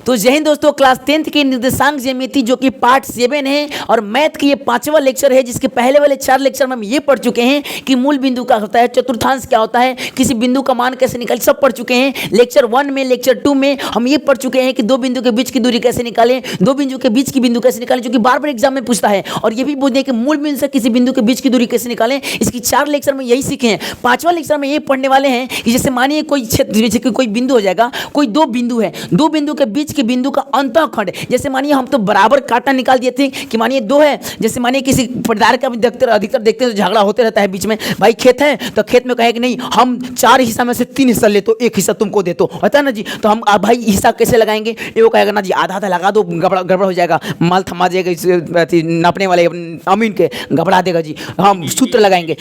तो जय हिंद दोस्तों, क्लास 10th के निर्देशांक ज्यामिति जो कि पार्ट 7 है और मैथ की ये 5वां लेक्चर है, जिसके पहले वाले 4 लेक्चर में हम ये पढ़ चुके हैं कि मूल बिंदु क्या होता है, चतुर्थांश क्या होता है, किसी बिंदु का मान कैसे निकाल, सब पढ़ चुके हैं। लेक्चर 1 में, लेक्चर 2 में हम ये पढ़ चुके हैं कि दो बिंदु के बीच की दूरी कैसे निकालें, दो बिंदु के बीच की बिंदु कैसे निकालें, जो कि बार बार एग्जाम में पूछता है। और ये भी बोलते हैं कि मूल बिंदु से किसी बिंदु के बीच की दूरी कैसे निकालें। इसकी 4 लेक्चर में यही सीखे हैं। 5वां लेक्चर में ये पढ़ने वाले हैं कि जैसे मानिए कोई क्षेत्र, जैसे कि कोई बिंदु हो जाएगा, कोई दो बिंदु है, दो बिंदु के बीच के बिंदु का अंतःखंड। जैसे मानिए हम तो बराबर काटा निकाल दिए थे कि मानिए दो है, जैसे मानिए किसी पटदार का भी अधिकतर देखते हैं तो झगड़ा होते रहता है बीच में, भाई खेत है तो खेत में कहे कि नहीं हम 4 हिस्सा में से 3 हिस्सा ले, तो 1 हिस्सा तुमको दे, तो होता है ना जी। तो हम भाई हिस्सा कैसे लगाएंगे, ये वो कहेगा ना जी आधा आधा लगा दो, गड़बड़ हो जाएगा, माल थमा जाएगा, नापने वाले अमीन के घबरा देगा जी। हम सूत्र लगाएंगे,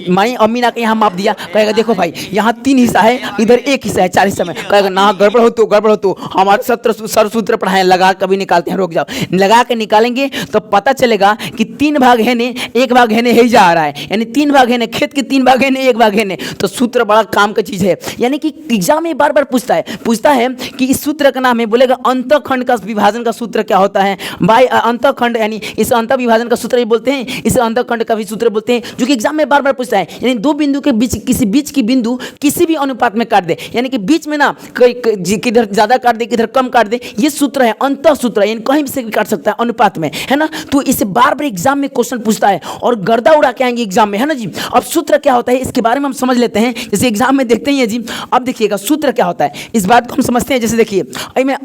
मानिए अमीन आके यहाँ माप दिया, कहेगा देखो भाई यहाँ 3 हिस्सा है, इधर 1 हिस्सा है 4 हिस्सा में, कहेगा ना गड़बड़ हो तो हमारे सर सूत्र पढ़ाए, लगा कभी निकालते हैं, रुक जाओ, लगा के निकालेंगे तो पता चलेगा कि 3 भाग है ने, 1 भाग है ने ही जा रहा है, यानी 3 भाग है ने, खेत के 3 भाग है ने, 1 भाग है ने, तो सूत्र बड़ा काम का चीज है। यानी कि एग्जाम में बार बार पूछता है कि इस सूत्र का नाम है, बोलेगा अंतःखंड का विभाजन का सूत्र क्या होता है भाई, अंतःखंड यानी इस अंतः विभाजन का सूत्र भी बोलते हैं, इसे अंतःखंड का भी सूत्र बोलते हैं, जो कि एग्जाम में बार बार पूछता है। यानी दो बिंदु के बीच बीच की बिंदु किसी भी अनुपात में काट दे, यानी कि बीच में ना किधर ज्यादा काट दे किधर कम काट दे, ये सूत्र है अंतः सूत्र, यानी कहीं से भी काट सकता है अनुपात में, है ना। तो इसे बार बार एग्जाम में क्वेश्चन पूछता है और गर्दा उड़ा के आएंगे एग्जाम में, है ना जी। अब सूत्र क्या होता है इसके बारे में हम समझ लेते हैं, जैसे एग्जाम में देखते हैं जी। अब देखिएगा सूत्र क्या होता है, इस बात को हम समझते हैं। जैसे देखिए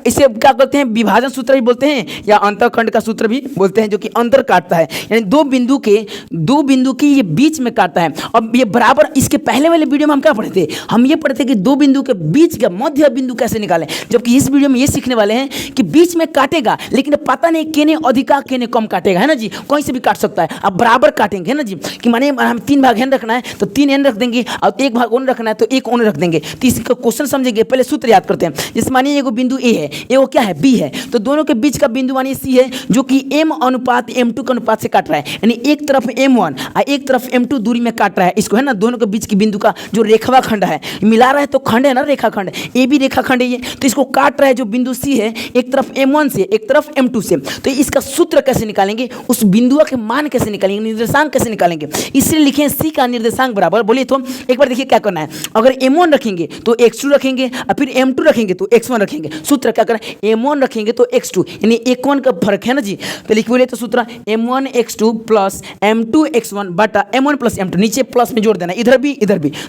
इसे क्या कहते हैं, विभाजन सूत्र भी बोलते हैं या अंतःखंड का सूत्र भी बोलते हैं, जो कि अंतर काटता है, यानी दो बिंदु के ये बीच में काटता है। अब ये बराबर, इसके पहले वाले वीडियो में हम क्या पढ़े थे, हम ये पढ़े थे कि दो बिंदु के बीच का मध्य बिंदु कैसे निकालें, जबकि इस वीडियो में ये सीखने वाले हैं कि बीच में काटेगा लेकिन पता नहीं केने अधिका केने कम काटेगा, है ना जी, कहीं से भी काट सकता है। अब बराबर काटेंगे, है ना जी, कि माने हम 3 भाग एन रखना है तो 3 एन रख देंगे, और 1 भाग ओन रखना है तो 1 ओन रख देंगे। तो इसका क्वेश्चन समझेंगे, पहले सूत्र याद करते हैं। जैसे मानिए एगो बिंदु ए है, एगो क्या है बी है, तो दोनों के बीच का बिंदु मानिए सी है, जो कि m अनुपात m2 के अनुपात से काट रहा है, यानी एक तरफ m1 और एक तरफ m2 दूरी में काट रहा है इसको, है ना। दोनों के बीच की बिंदु का जो रेखा खंड है, मिला रहा है तो खंड है ना, रेखा खंड, ए भी रेखा खंड है ये, तो इसको काट रहा है जो बिंदु सी है, एक तरफ m1 से एक तरफ m2 से। तो इसका सूत्र कैसे निकालेंगे, उस बिंदु के मान कैसे निकालेंगे, निर्देशांक कैसे निकालेंगे, इसलिए लिखे सी का निर्देशांक बराबर। बोलिए तो एक बार देखिए क्या करना है, अगर m1 रखेंगे तो x2 रखेंगे, और फिर m2 रखेंगे तो x1 रखेंगे। सूत्र क्या करना है, m1 रखेंगे तो x2, यानी 1 का फर्क है ना जी। तो लिख बोले तो सूत्र m1 x2 plus m2 x1 बटा m1 प्लस m2, नीचे प्लस में जोड़ देना, इधर भी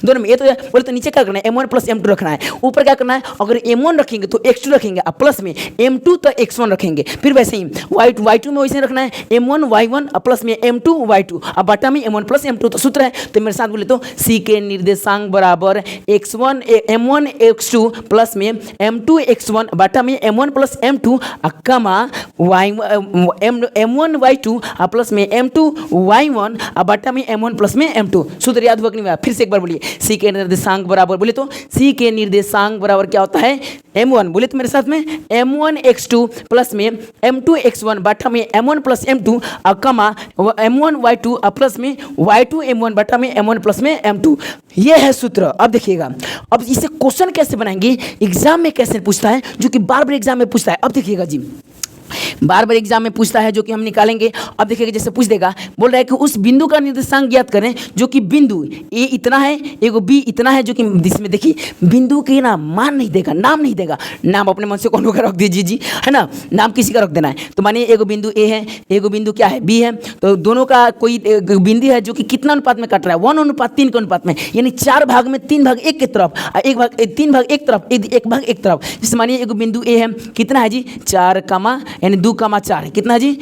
दोनों में। ये तो बोले तो नीचे क्या करना है, m1 प्लस m2 रखना है, ऊपर क्या करना है, अगर m1 रखेंगे तो x2 रखेंगे, और प्लस में m2 तो x1 रखेंगे। फिर वैसे ही y2 में वैसे रखना है, m1 y1 और प्लस में m2 y2 और बटा में m1 प्लस m2, तो सूत्र है। तो मेरे साथ बोले तो c के निर्देशांक बराबर m1 x2 प्लस में m2 x1 बटा में m1 प्लस m2 कमा m1 y2 प्लस में m2 y1 बटा में m1 प्लस में m2। सूत्र याद हुआ कि नहीं, फिर से एक बार बोलिए, c के निर्देशांक बराबर, बोले तो c के निर्देशांक बराबर क्या होता है, m1, बोले तो मेरे साथ में m1 x2 प्लस में m2 x1 बटा में m1 प्लस m2 कमा m1 y2 प्लस में y2 m1 बटा में m1 प्लस में m2। ये है सूत्र। अब देखिएगा, अब इसे क्वेश्चन कैसे बनाएंगे, एग्जाम में कैसे पूछता है, जो कि बार बार एग्जाम में पूछता है। अब देखिएगा जी, बार बार एग्जाम में पूछता है, जो कि हम निकालेंगे। अब देखिएगा, जैसे पूछ देगा, बोल रहा है कि उस बिंदु का निर्देशांक ज्ञात करें, जो कि बिंदु ए इतना है, एगो बी इतना है, जो कि इसमें देखिए बिंदु के ना मान नहीं देगा, नाम नहीं देगा, नाम अपने मन से कौन का रख दीजिए जी, है ना, नाम किसी का रख देना है। तो मानिए एगो बिंदु ए है, एगो बिंदु क्या है बी है, तो दोनों का कोई बिंदु है जो कि कितना अनुपात में कट रहा है, 1:3 के अनुपात में, यानी 4 भाग में 3 भाग 1 की तरफ, 1 भाग 3 भाग 1 तरफ, 1 भाग 1 तरफ। जैसे मानिए एगो बिंदु ए है, कितना है जी 4 कमा, यानी 2,4 है, कितना जी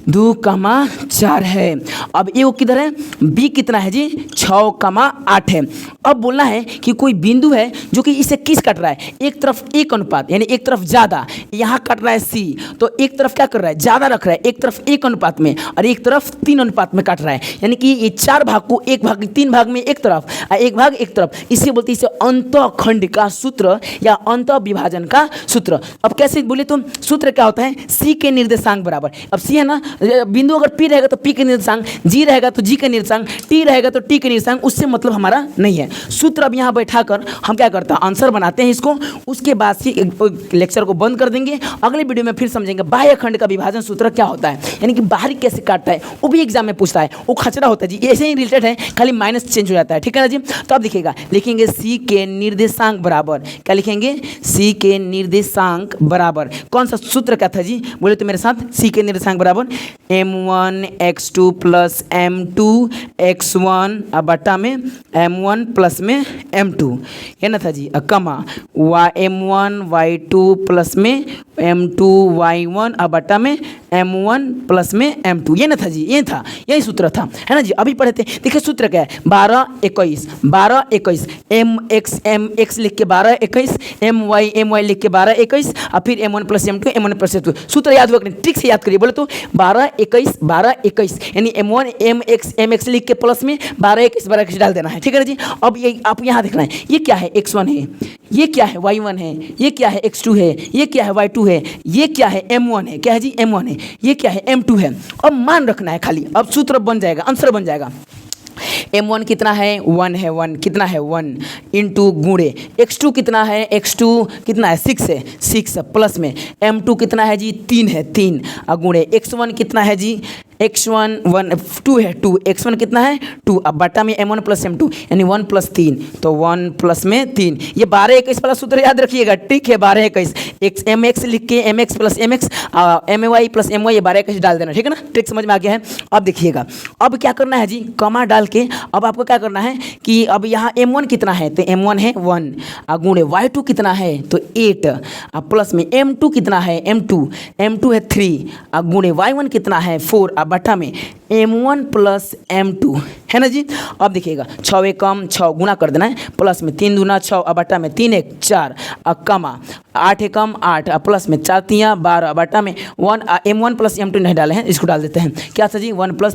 2,4 है। अब ये वो किधर है, बी कितना है जी 6,8 है। अब बोलना है कि कोई बिंदु है जो कि इसे किस कट रहा है, एक तरफ 1 अनुपात, यानी एक तरफ ज़्यादा, यहाँ कट रहा है सी, तो एक तरफ क्या कर रहा है, ज़्यादा रख रहा है, एक तरफ 1 अनुपात में और एक तरफ 3 अनुपात में काट रहा है, यानी कि ये 4 भाग को 3 भाग में एक तरफ और 1 भाग एक तरफ, इसे बोलते हैं इसे अंतःखंड का सूत्र या अंतः विभाजन का सूत्र। अब कैसे बोले तो सूत्र क्या होता है, सी के निर्देशांक बराबर, अब सी है ना, बिंदु अगर P रहेगा तो P के निर्देशांक, G रहेगा तो G के निर्देशांक, T रहेगा तो T के निर्देशांक, उससे मतलब हमारा नहीं है। सूत्र अब यहाँ बैठाकर हम क्या करते हैं, आंसर बनाते हैं इसको, उसके बाद से लेक्चर को बंद कर देंगे। अगले वीडियो में फिर समझेंगे बाह्य खंड का विभाजन सूत्र क्या होता है, यानी कि बाहरी कैसे काटता है, वो भी एग्जाम में पूछता है। वो खचरा होता है जी, ऐसे ही रिलेटेड है, खाली माइनस चेंज हो जाता है, ठीक है ना जी। तो अब देखिएगा, लिखेंगे C के निर्देशांक बराबर, क्या लिखेंगे, C के निर्देशांक बराबर, कौन सा सूत्र क्या था जी, बोले तो मेरे साथ, C के निर्देशांक बराबर m1 x2 plus m2 x1 बटा में m1 प्लस में m2, ये ना था जी, कमा m1 y2 प्लस में m2 y1 बटा में m1 प्लस में m2, ये ना था जी, ये था, यही सूत्र था, है ना जी। अभी पढ़े थे, देखिए सूत्र क्या है, 12 21 12 21, mx लिख के 12 21, my लिख के 12 21, और फिर m1 plus m2 m1 plus m2, सूत्र याद हुआ, ट्रिक से याद करिए, बोले तो 12 21 12 21, यानी m1 mx लिख के प्लस में 12 21 डाल देना है, ठीक है ना जी। अब ये आप यहाँ देखना है, ये क्या है, x1 है, ये क्या है, y1 है, ये क्या है, x2 है, ये क्या है, y2 है, ये क्या है, m1 है, क्या है जी, m1 है, ये क्या है, m2 है। अब मान रखना है खाली, अब सूत्र बन जाएगा, आंसर बन जाएगा। m1 कितना है, 1 है, 1 कितना है, 1 इंटू गुणे, x2 कितना है, x2 कितना है, 6 है, 6 प्लस में m2 कितना है जी, 3 है, 3 गुणे x1 कितना है जी, x1 1 2 है, 2 x1 कितना है, 2, अब बटा में m1 प्लस m2 यानी 1 प्लस 3, तो 1 प्लस में 3, ये 12 21 वाला सूत्र याद रखिएगा, ठीक है, 12 21 mx लिख के mx plus mx my plus my, ये 12 21 डाल देना, ठीक है ना, ट्रिक समझ में आ गया है। अब देखिएगा, अब क्या करना है जी, कमा डाल के अब आपको क्या करना है कि अब यहाँ m1 कितना है, तो m1 है 1 गुणे y2 कितना है, तो 8 प्लस में m2 कितना है, m2 है 3 गुणे y1 कितना है 4 बटा में m1 प्लस m2, है ना जी। अब देखिएगा 6 एक कम 6 गुना कर देना है, प्लस में 3 दूना 6 बटा में 3 एक 4 कमा 8 एक कम 8 प्लस में 4 3 12 बटा में 1 m1 प्लस m2 नहीं डाले हैं, इसको डाल देते हैं, क्या था जी 1 प्लस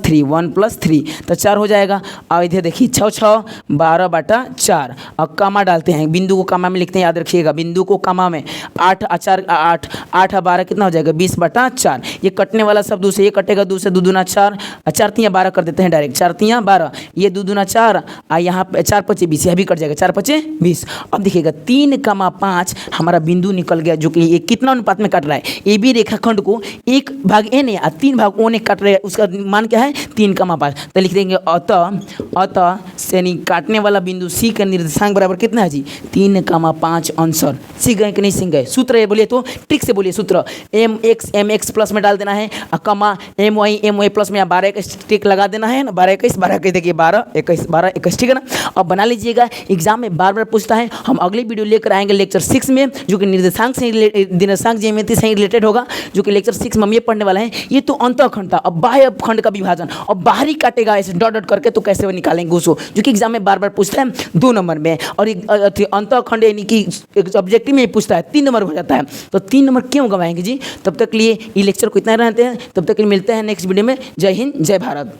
3 तो 4 हो जाएगा। और इधर देखिए 6 6 12 बटा 4 और कमा डालते हैं, बिंदु को कमा में लिखते हैं, याद रखिएगा बिंदु को कमा में 8 4 8 8 12 कितना हो जाएगा 20 बटा 4, ये कटने वाला सब 2 से ये कटेगा, 2 से 2 दूना 4 4 3 12 कर देते हैं डायरेक्ट, 4 3 12 ये 2 दूना 4 यहाँ 4 5 20, यह भी कट जाएगा 4 5 20। अब देखिएगा 3,5 हमारा बिंदु निकल गया, जो कि ये कितना अनुपात में काट रहा है, ए बी रेखाखंड को 1/n या 3/o ने काट रहा है, उसका मान क्या है 3,5, तो लिख देंगे अतः यानी काटने वाला बिंदु सी का निर्देशांक बराबर कितना है जी 3,5 आंसर। सीख गए कि नहीं सीख गए, सूत्र ये बोलिए तो ट्रिक से बोलिए, सूत्र mx प्लस में डाल देना है, कमा my प्लस में 12 21 टिक लगा देना है ना, 12 21 देखिए 12 21 ठीक है ना। अब बना लीजिएगा, एग्जाम में बार बार पूछता है। हम अगली वीडियो लेकर आएंगे लेक्चर 6 में, जो कि निर्देशांक ज्यामिति से रिलेटेड होगा, जो कि लेक्चर 6 में हम ये पढ़ने वाले हैं। ये तो अंतःखंड था, अब बाह्य खंड का विभाजन, अब बाहरी काटेगा ऐसे डॉट डॉट करके, तो कैसे वो निकालेंगे उसको, जो कि एग्जाम में बार बार पूछता है 2 नंबर में, और अंतःखंड यानी कि ऑब्जेक्टिव में पूछता है 3 नंबर हो जाता है, तो 3 नंबर क्यों गवाएंगे जी। तब तक लिए ये लेक्चर को इतना रहते हैं, तब तक मिलते हैं नेक्स्ट वीडियो में। जय हिंद जय भारत।